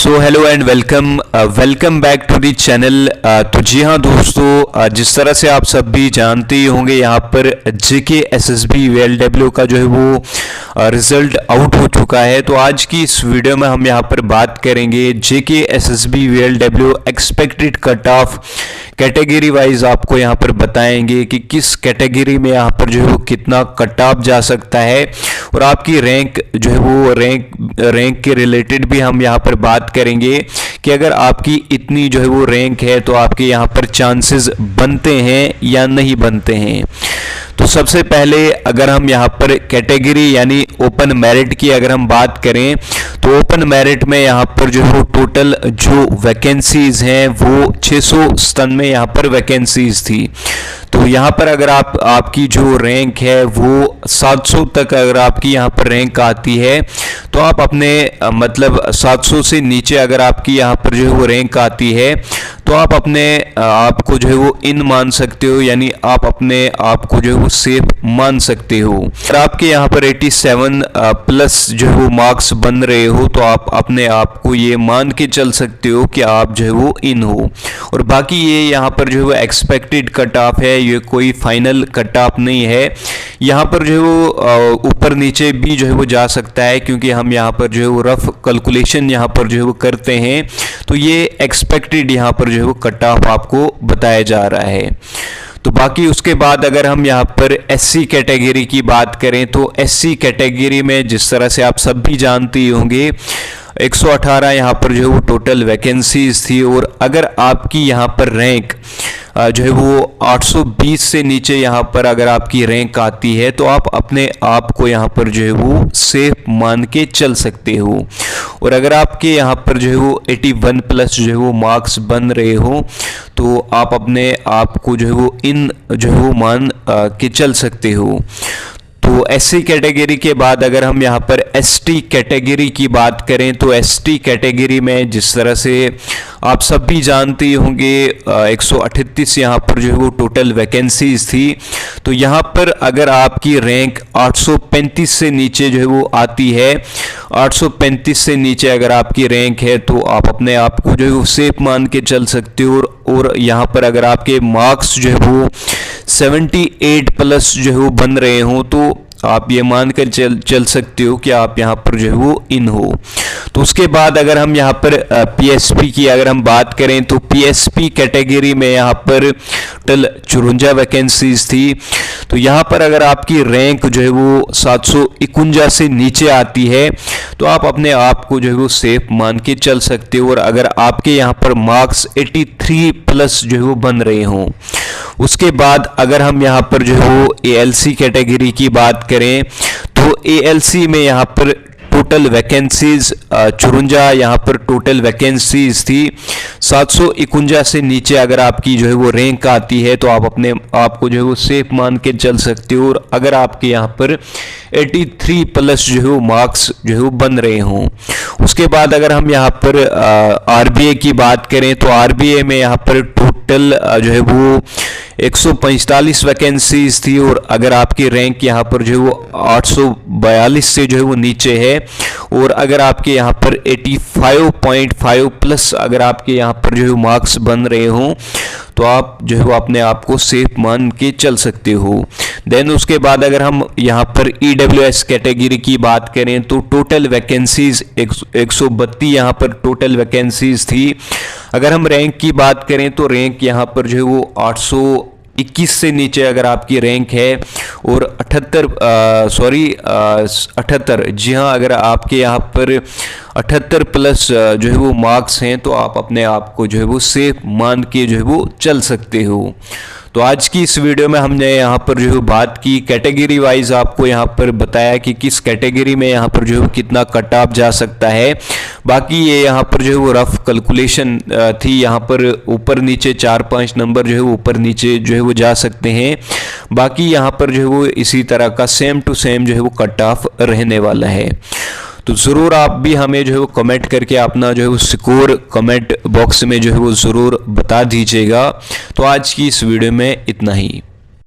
So hello and welcome back to the channel. तो जी हाँ दोस्तों, जिस तरह से आप सब भी जानते ही होंगे, यहाँ पर जेके एसएसबी वीएलडब्ल्यू का जो है वो रिजल्ट आउट हो चुका है। तो आज की इस वीडियो में हम यहाँ पर बात करेंगे जेके SSB VLW expected cut off category wise. आपको यहाँ पर बताएंगे कि किस कैटेगरी में यहाँ पर जो है वो कितना कट ऑफ जा सकता है, और आपकी रैंक जो है वो रैंक के रिलेटेड भी हम यहाँ पर बात करेंगे कि अगर आपकी इतनी जो है वो रैंक है तो आपके यहाँ पर चांसेस बनते हैं या नहीं बनते हैं। तो सबसे पहले अगर हम यहाँ पर कैटेगरी यानी ओपन मेरिट की अगर हम बात करें, तो ओपन मेरिट में यहाँ पर जो है टोटल जो वैकेंसीज हैं वो 600 में यहाँ पर वैकेंसीज थी। तो यहाँ पर अगर आपकी जो रैंक है वो 700 तक अगर आपकी यहाँ पर रैंक आती है, तो आप अपने मतलब 700 से नीचे अगर आपकी यहाँ पर जो है वो रैंक आती है, तो आप अपने आप को जो है वो इन मान सकते हो, यानी आप अपने आप को जो है वो सेफ मान सकते हो। अगर आपके यहाँ पर 87 प्लस जो है वो मार्क्स बन रहे हो, तो आप अपने आप को ये मान के चल सकते हो कि आप जो है वो इन हो। और बाकी ये यहाँ पर जो है वो एक्सपेक्टेड कट ऑफ है, ये कोई फाइनल कट ऑफ नहीं है। यहाँ पर जो है वो ऊपर नीचे भी जो है वो जा सकता है, क्योंकि हम यहाँ पर जो है वो रफ कैलकुलेशन यहाँ पर जो है वो करते हैं। तो ये एक्सपेक्टेड यहाँ पर जो है वो कट ऑफ आपको बताया जा रहा है। तो बाकी उसके बाद अगर हम यहाँ पर एससी कैटेगरी की बात करें, तो एससी कैटेगरी में जिस तरह से आप सब भी जानते ही होंगे 118 यहाँ पर जो है वो टोटल वैकेंसीज थी। और अगर आपकी यहाँ पर रैंक जो है वो 820 से नीचे यहाँ पर अगर आपकी रैंक आती है, तो आप अपने आप को यहाँ पर जो है वो सेफ मान के चल सकते हो। और अगर आपके यहाँ पर जो है वो 81 प्लस जो है वो मार्क्स बन रहे हो, तो आप अपने आप को जो है वो इन जो है वो मान के चल सकते हो। तो एससी कैटेगरी के बाद अगर हम यहाँ पर एसटी कैटेगरी की बात करें, तो एसटी कैटेगरी में जिस तरह से आप सब भी जानते होंगे 138 यहाँ पर जो है वो टोटल वैकेंसीज थी। तो यहाँ पर अगर आपकी रैंक 835 से नीचे जो है वो आती है, 835 से नीचे अगर आपकी रैंक है, तो आप अपने आप को जो है वो सेफ मान के चल सकते हो। और यहाँ पर अगर आपके मार्क्स जो है वो 78 प्लस जो है वो बन रहे हों, तो आप ये मान कर चल सकते हो कि आप यहाँ पर जो है वो इन हो। तो उसके बाद अगर हम यहाँ पर पीएसपी की अगर हम बात करें, तो पीएसपी कैटेगरी में यहाँ पर टोटल 54 वैकेंसीज थी। तो यहाँ पर अगर आपकी रैंक जो है वो 751 से नीचे आती है, तो आप अपने आप को जो है वो सेफ मान के चल सकते हो। और अगर आपके यहाँ पर मार्क्स 83 प्लस जो है वो बन रहे हों। उसके बाद अगर हम यहाँ पर जो है वो एएलसी कैटेगरी की बात करें, तो एएलसी में यहाँ पर टोटल वैकेंसीज 54 यहाँ पर टोटल वैकेंसीज थी। 751 से नीचे अगर आपकी जो है वो रैंक आती है, तो आप अपने आप को जो है वो सेफ मान के चल सकते हो। और अगर आपके यहाँ पर 83 प्लस जो है वो मार्क्स जो है वो बन रहे हों। उसके बाद अगर हम यहाँ पर आरबीए की बात करें, तो आरबीए में यहाँ पर टोटल जो है वो 145 वैकेंसीज थी। और अगर आपकी रैंक यहाँ पर जो है वो 842 से जो है वो नीचे है, और अगर आपके यहाँ पर 85.5 प्लस अगर आपके यहाँ पर जो है मार्क्स बन रहे हों, तो आप जो है वो अपने आप को सेफ मान के चल सकते हो। देन उसके बाद अगर हम यहाँ पर ईडब्ल्यूएस कैटेगरी की बात करें, तो टोटल वैकेंसीज 132 यहाँ पर टोटल वैकेंसीज थी। अगर हम रैंक की बात करें, तो रैंक यहाँ पर जो है वो 821 से नीचे अगर आपकी रैंक है, और 78 जी हाँ, अगर आपके यहाँ पर 78 प्लस जो है वो मार्क्स हैं, तो आप अपने आप को जो है वो सेफ मान के जो है वो चल सकते हो। तो आज की इस वीडियो में हमने यहाँ पर जो है बात की कैटेगरी वाइज, आपको यहाँ पर बताया कि किस कैटेगरी में यहाँ पर जो है कितना कट ऑफ जा सकता है। बाकी ये यहाँ पर जो है वो रफ कैलकुलेशन थी, यहाँ पर ऊपर नीचे 4-5 नंबर जो है वो ऊपर नीचे जो है वो जा सकते हैं। बाकी यहाँ पर जो है वो इसी तरह का सेम टू सेम जो है वो कट ऑफ रहने वाला है। तो ज़रूर आप भी हमें जो है वो कमेंट करके अपना जो है वो स्कोर कमेंट बॉक्स में जो है वो ज़रूर बता दीजिएगा। तो आज की इस वीडियो में इतना ही।